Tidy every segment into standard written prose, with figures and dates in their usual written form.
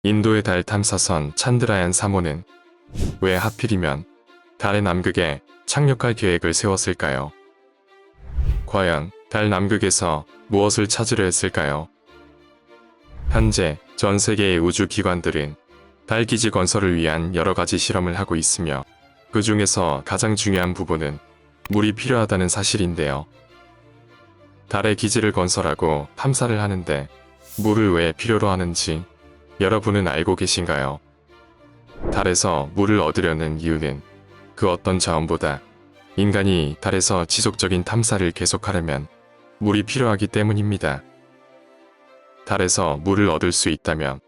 인도의 달 탐사선 찬드라얀 3호는 왜 하필이면 달의 남극에 착륙할 계획을 세웠을까요? 과연 달 남극에서 무엇을 찾으려 했을까요? 현재 전 세계의 우주기관들은 달 기지 건설을 위한 여러 가지 실험을 하고 있으며 그 중에서 가장 중요한 부분은 물이 필요하다는 사실인데요. 달에 기지를 건설하고 탐사를 하는데 물을 왜 필요로 하는지 여러분은 알고 계신가요? 달에서 물을 얻으려는 이유는 그 어떤 자원보다 인간이 달에서 지속적인 탐사를 계속하려면 물이 필요하기 때문입니다. 달에서 물을 얻을 수 있다면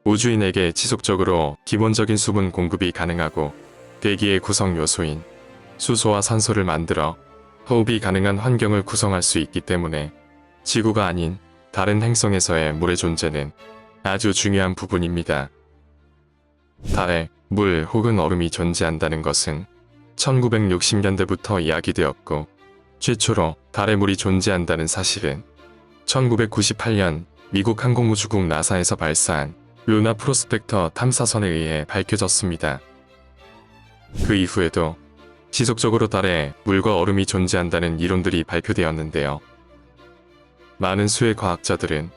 우주인에게 지속적으로 기본적인 수분 공급이 가능하고 대기의 구성 요소인 수소와 산소를 만들어 호흡이 가능한 환경을 구성할 수 있기 때문에 지구가 아닌 다른 행성에서의 물의 존재는 아주 중요한 부분입니다. 달에 물 혹은 얼음이 존재한다는 것은 1960년대부터 이야기되었고 최초로 달에 물이 존재한다는 사실은 1998년 미국 항공우주국 나사에서 발사한 루나 프로스펙터 탐사선에 의해 밝혀졌습니다. 그 이후에도 지속적으로 달에 물과 얼음이 존재한다는 이론들이 발표되었는데요. 많은 수의 과학자들은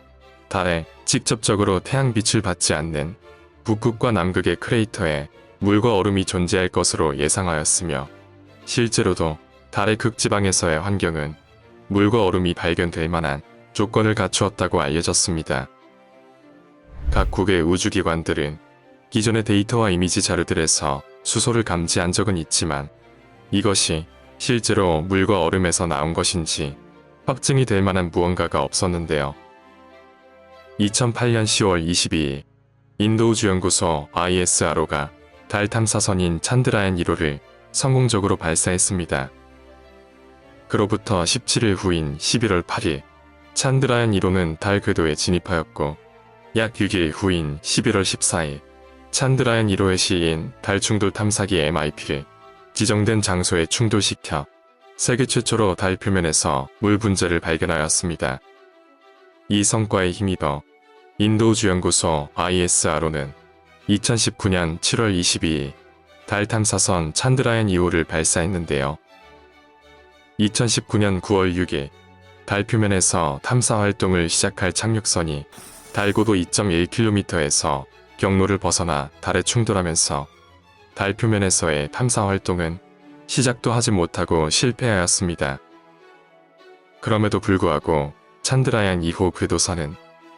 달에 직접적으로 태양빛을 받지 않는 북극과 남극의 크레이터에 물과 얼음이 존재할 것으로 예상하였으며 실제로도 달의 극지방에서의 환경은 물과 얼음이 발견될 만한 조건을 갖추었다고 알려졌습니다. 각국의 우주기관들은 기존의 데이터와 이미지 자료들에서 수소를 감지한 적은 있지만 이것이 실제로 물과 얼음에서 나온 것인지 확증이 될 만한 무언가가 없었는데요. 2008년 10월 22일 인도우주연구소 ISRO가 달 탐사선인 찬드라얀 1호를 성공적으로 발사했습니다. 그로부터 17일 후인 11월 8일 찬드라얀 1호는 달 궤도에 진입하였고 약 6일 후인 11월 14일 찬드라얀 1호의 시인 달 충돌 탐사기 MIP를 지정된 장소에 충돌시켜 세계 최초로 달 표면에서 물 분자를 발견하였습니다. 이 성과에 힘입어 인도우주연구소 ISRO는 2019년 7월 22일 달 탐사선 찬드라얀 2호를 발사했는데요. 2019년 9월 6일 달 표면에서 탐사 활동을 시작할 착륙선이 달 고도 2.1km에서 경로를 벗어나 달에 충돌하면서 달 표면에서의 탐사 활동은 시작도 하지 못하고 실패하였습니다. 그럼에도 불구하고 찬드라얀 2호 궤도선은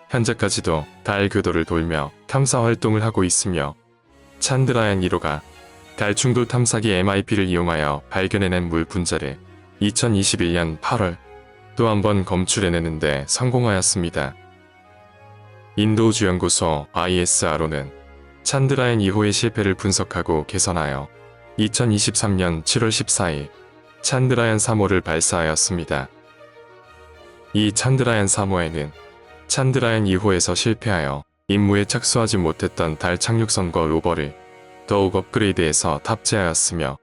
현재까지도 달 궤도를 돌며 탐사 활동을 하고 있으며 찬드라얀 1호가 달 충돌 탐사기 MIP를 이용하여 발견해낸 물 분자를 2021년 8월 또 한 번 검출해내는데 성공하였습니다. 인도우주연구소 ISRO는 찬드라얀 2호의 실패를 분석하고 개선하여 2023년 7월 14일 찬드라얀 3호를 발사하였습니다. 이 찬드라얀 3호에는 찬드라얀 2호에서 실패하여 임무에 착수하지 못했던 달 착륙선과 로버를 더욱 업그레이드해서 탑재하였으며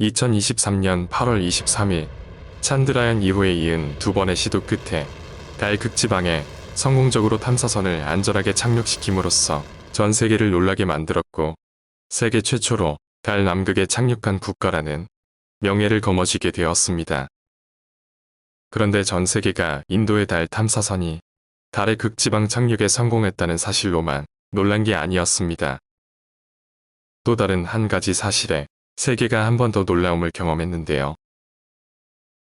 2023년 8월 23일 찬드라얀 2호에 이은 두 번의 시도 끝에 달 극지방에 성공적으로 탐사선을 안전하게 착륙시킴으로써 전 세계를 놀라게 만들었고 세계 최초로 달 남극에 착륙한 국가라는 명예를 거머쥐게 되었습니다. 그런데 전 세계가 인도의 달 탐사선이 달의 극지방 착륙에 성공했다는 사실로만 놀란 게 아니었습니다. 또 다른 한 가지 사실에 세계가 한 번 더 놀라움을 경험했는데요.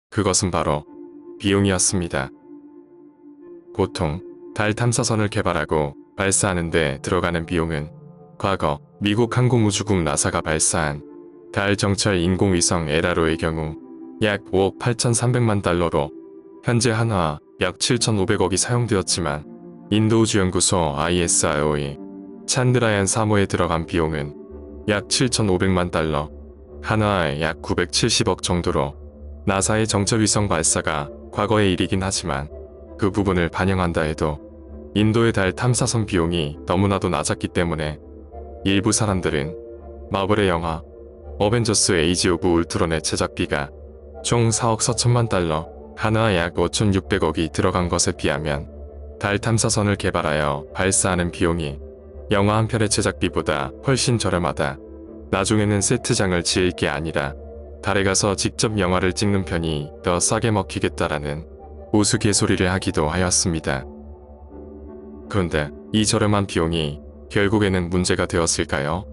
그것은 바로 비용이었습니다. 보통 달 탐사선을 개발하고 발사하는 데 들어가는 비용은 과거 미국 항공우주국 나사가 발사한 달 정찰 인공위성 에라로의 경우 약 5억 8,300만 달러로 현재 한화 약 7,500억이 사용되었지만 인도우주연구소 ISRO의 찬드라얀 3호에 들어간 비용은 약 7,500만 달러, 한화 약 970억 정도로 나사의 정찰위성 발사가 과거의 일이긴 하지만 그 부분을 반영한다 해도 인도의 달 탐사선 비용이 너무나도 낮았기 때문에 일부 사람들은 마블의 영화 어벤져스 에이지 오브 울트론의 제작비가 총 4억 4천만 달러, 한화 약 5,600억이 들어간 것에 비하면 달 탐사선을 개발하여 발사하는 비용이 영화 한 편의 제작비보다 훨씬 저렴하다. 나중에는 세트장을 지을 게 아니라 달에 가서 직접 영화를 찍는 편이 더 싸게 먹히겠다라는 우스갯소리를 하기도 하였습니다. 그런데 이 저렴한 비용이 결국에는 문제가 되었을까요?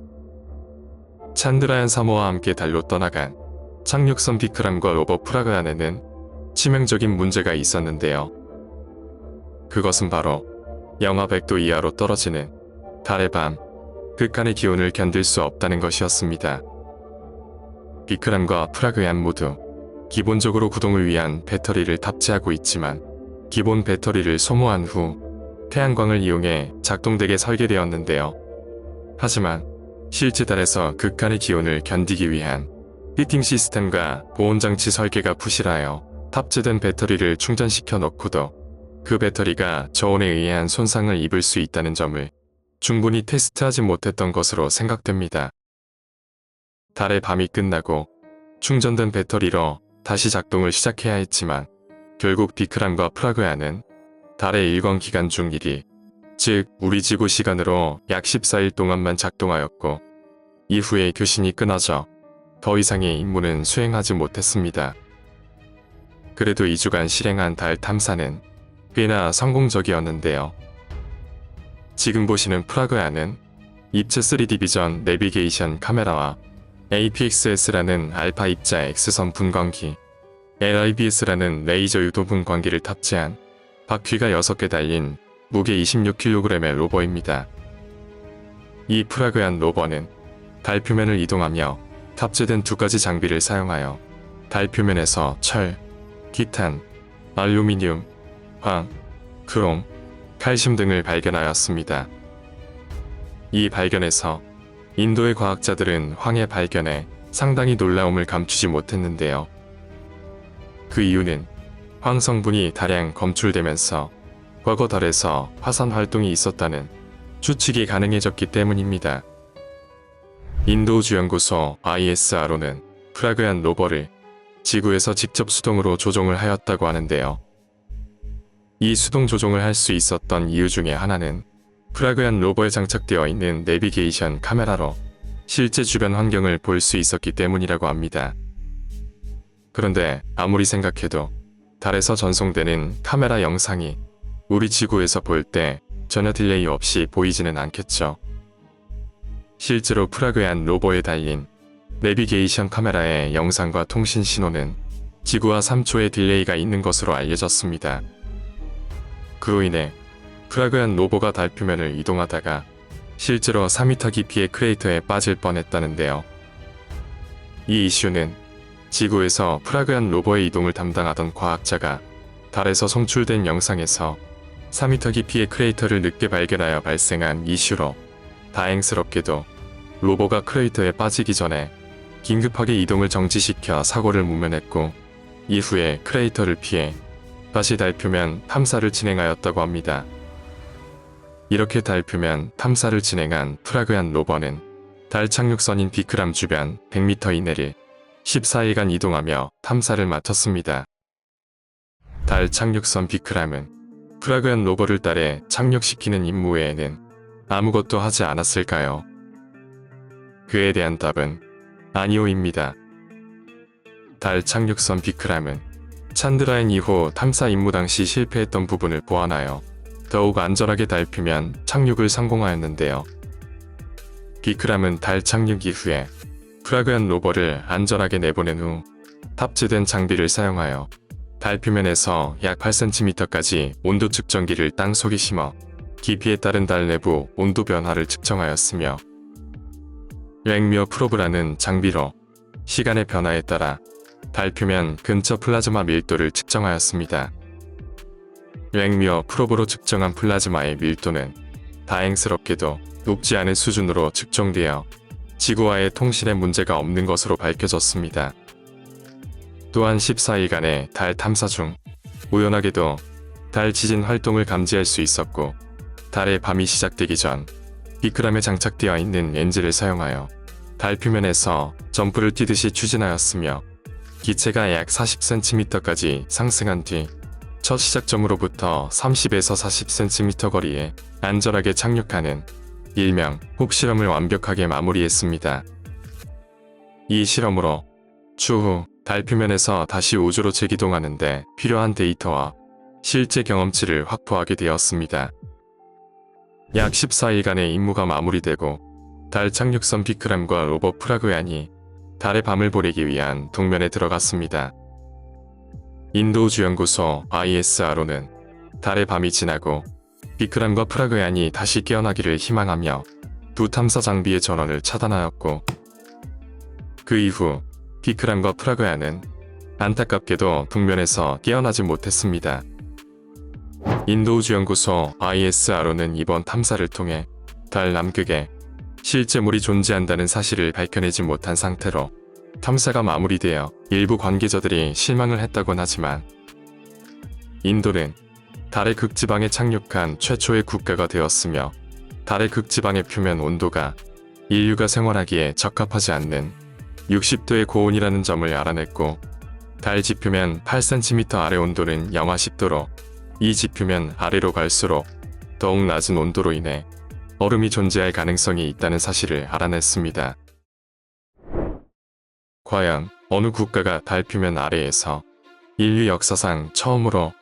찬드라얀 3호와 함께 달로 떠나간 착륙선 비크람과 로버 프라그안에는 치명적인 문제가 있었는데요. 그것은 바로 영하 100도 이하로 떨어지는 달의 밤, 극한의 기온을 견딜 수 없다는 것이었습니다. 비크람과 프라그안 모두 기본적으로 구동을 위한 배터리를 탑재하고 있지만 기본 배터리를 소모한 후 태양광을 이용해 작동되게 설계되었는데요. 하지만 실제 달에서 극한의 기온을 견디기 위한 히팅 시스템과 보온장치 설계가 부실하여 탑재된 배터리를 충전시켜 놓고도 그 배터리가 저온에 의한 손상을 입을 수 있다는 점을 충분히 테스트하지 못했던 것으로 생각됩니다. 달의 밤이 끝나고 충전된 배터리로 다시 작동을 시작해야 했지만 결국 비크람과 프라그안은 달의 일광 기간 중 1일, 즉 우리 지구 시간으로 약 14일 동안만 작동하였고 이후에 교신이 끊어져 더 이상의 임무는 수행하지 못했습니다. 그래도 2주간 실행한 달 탐사는 꽤나 성공적이었는데요. 지금 보시는 프라그안은 입체 3D 비전 내비게이션 카메라와 APX-S라는 알파 입자 X선 분광기, LIBS라는 레이저 유도 분광기를 탑재한 바퀴가 6개 달린 무게 26kg의 로버입니다. 이 프라그안 로버는 달 표면을 이동하며 탑재된 2가지 장비를 사용하여 달 표면에서 철, 기탄, 알루미늄, 황, 크롬, 칼슘 등을 발견하였습니다. 이 발견에서 인도의 과학자들은 황의 발견에 상당히 놀라움을 감추지 못했는데요. 그 이유는 황 성분이 다량 검출되면서 과거 달에서 화산 활동이 있었다는 추측이 가능해졌기 때문입니다. 인도우주연구소 ISRO는 프라그안 로버를 지구에서 직접 수동으로 조종을 하였다고 하는데요. 이 수동 조종을 할 수 있었던 이유 중에 하나는 프라그안 로버에 장착되어 있는 내비게이션 카메라로 실제 주변 환경을 볼 수 있었기 때문이라고 합니다. 그런데 아무리 생각해도 달에서 전송되는 카메라 영상이 우리 지구에서 볼 때 전혀 딜레이 없이 보이지는 않겠죠. 실제로 프라그안 로버에 달린 내비게이션 카메라의 영상과 통신 신호는 지구와 3초의 딜레이가 있는 것으로 알려졌습니다. 그로 인해 프라그안 로버가 달 표면을 이동하다가 실제로 4m 깊이의 크레이터에 빠질 뻔했다는데요. 이 이슈는 지구에서 프라그안 로버의 이동을 담당하던 과학자가 달에서 송출된 영상에서 4m 깊이의 크레이터를 늦게 발견하여 발생한 이슈로 다행스럽게도 로버가 크레이터에 빠지기 전에 긴급하게 이동을 정지시켜 사고를 모면했고 이후에 크레이터를 피해 다시 달 표면 탐사를 진행하였다고 합니다. 이렇게 달 표면 탐사를 진행한 프라그안 로버는 달 착륙선인 비크람 주변 100m 이내를 14일간 이동하며 탐사를 마쳤습니다. 달 착륙선 비크람은 프라그안 로버를 달에 착륙시키는 임무 외에는 아무것도 하지 않았을까요? 그에 대한 답은 아니오입니다. 달 착륙선 비크람은 찬드라얀 2호 탐사 임무 당시 실패했던 부분을 보완하여 더욱 안전하게 달 표면 착륙을 성공하였는데요. 비크람은 달 착륙 이후에 프라그안 로버를 안전하게 내보낸 후 탑재된 장비를 사용하여 달 표면에서 약 8cm까지 온도 측정기를 땅 속에 심어 깊이에 따른 달 내부 온도 변화를 측정하였으며 랭미어 프로브라는 장비로 시간의 변화에 따라 달 표면 근처 플라즈마 밀도를 측정하였습니다. 랭미어 프로브로 측정한 플라즈마의 밀도는 다행스럽게도 높지 않은 수준으로 측정되어 지구와의 통신에 문제가 없는 것으로 밝혀졌습니다. 또한 14일간의 달 탐사 중 우연하게도 달 지진 활동을 감지할 수 있었고 달의 밤이 시작되기 전 비크람에 장착되어 있는 렌즈를 사용하여 달 표면에서 점프를 뛰듯이 추진하였으며 기체가 약 40cm까지 상승한 뒤 첫 시작점으로부터 30에서 40cm 거리에 안전하게 착륙하는 일명 혹실험을 완벽하게 마무리했습니다. 이 실험으로 추후 달 표면에서 다시 우주로 재기동하는데 필요한 데이터와 실제 경험치를 확보하게 되었습니다. 약 14일간의 임무가 마무리되고 달 착륙선 비크람과 로버 프라그얀이 달의 밤을 보내기 위한 동면에 들어갔습니다. 인도 우주연구소 ISRO는 달의 밤이 지나고 비크람과 프라그얀이 다시 깨어나기를 희망하며 두 탐사 장비의 전원을 차단하였고, 그 이후 비크람과 프라그얀은 안타깝게도 동면에서 깨어나지 못했습니다. 인도 우주연구소 ISRO는 이번 탐사를 통해 달 남극에 실제물이 존재한다는 사실을 밝혀내지 못한 상태로 탐사가 마무리되어 일부 관계자들이 실망을 했다곤 하지만, 인도는 달의 극지방에 착륙한 최초의 국가가 되었으며 달의 극지방의 표면 온도가 인류가 생활하기에 적합하지 않는 60도의 고온이라는 점을 알아냈고, 달 지표면 8cm 아래 온도는 영하 10도로 이 지표면 아래로 갈수록 더욱 낮은 온도로 인해 얼음이 존재할 가능성이 있다는 사실을 알아냈습니다. 과연 어느 국가가 달 표면 아래에서 인류 역사상 처음으로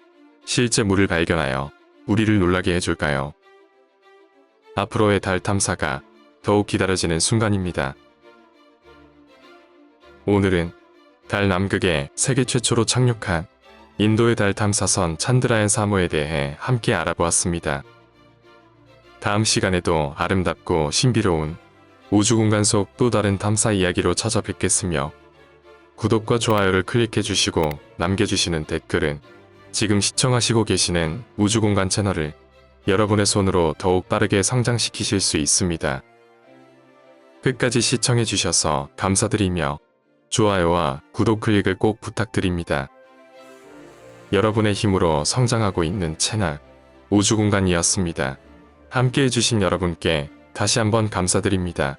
실제 물을 발견하여 우리를 놀라게 해줄까요? 앞으로의 달 탐사가 더욱 기다려지는 순간입니다. 오늘은 달 남극에 세계 최초로 착륙한 인도의 달 탐사선 찬드라얀 3호에 대해 함께 알아보았습니다. 다음 시간에도 아름답고 신비로운 우주공간 속 또 다른 탐사 이야기로 찾아뵙겠으며, 구독과 좋아요를 클릭해주시고 남겨주시는 댓글은 지금 시청하시고 계시는 우주공간 채널을 여러분의 손으로 더욱 빠르게 성장시키실 수 있습니다. 끝까지 시청해주셔서 감사드리며 좋아요와 구독 클릭을 꼭 부탁드립니다. 여러분의 힘으로 성장하고 있는 채널 우주공간이었습니다. 함께 해주신 여러분께 다시 한번 감사드립니다.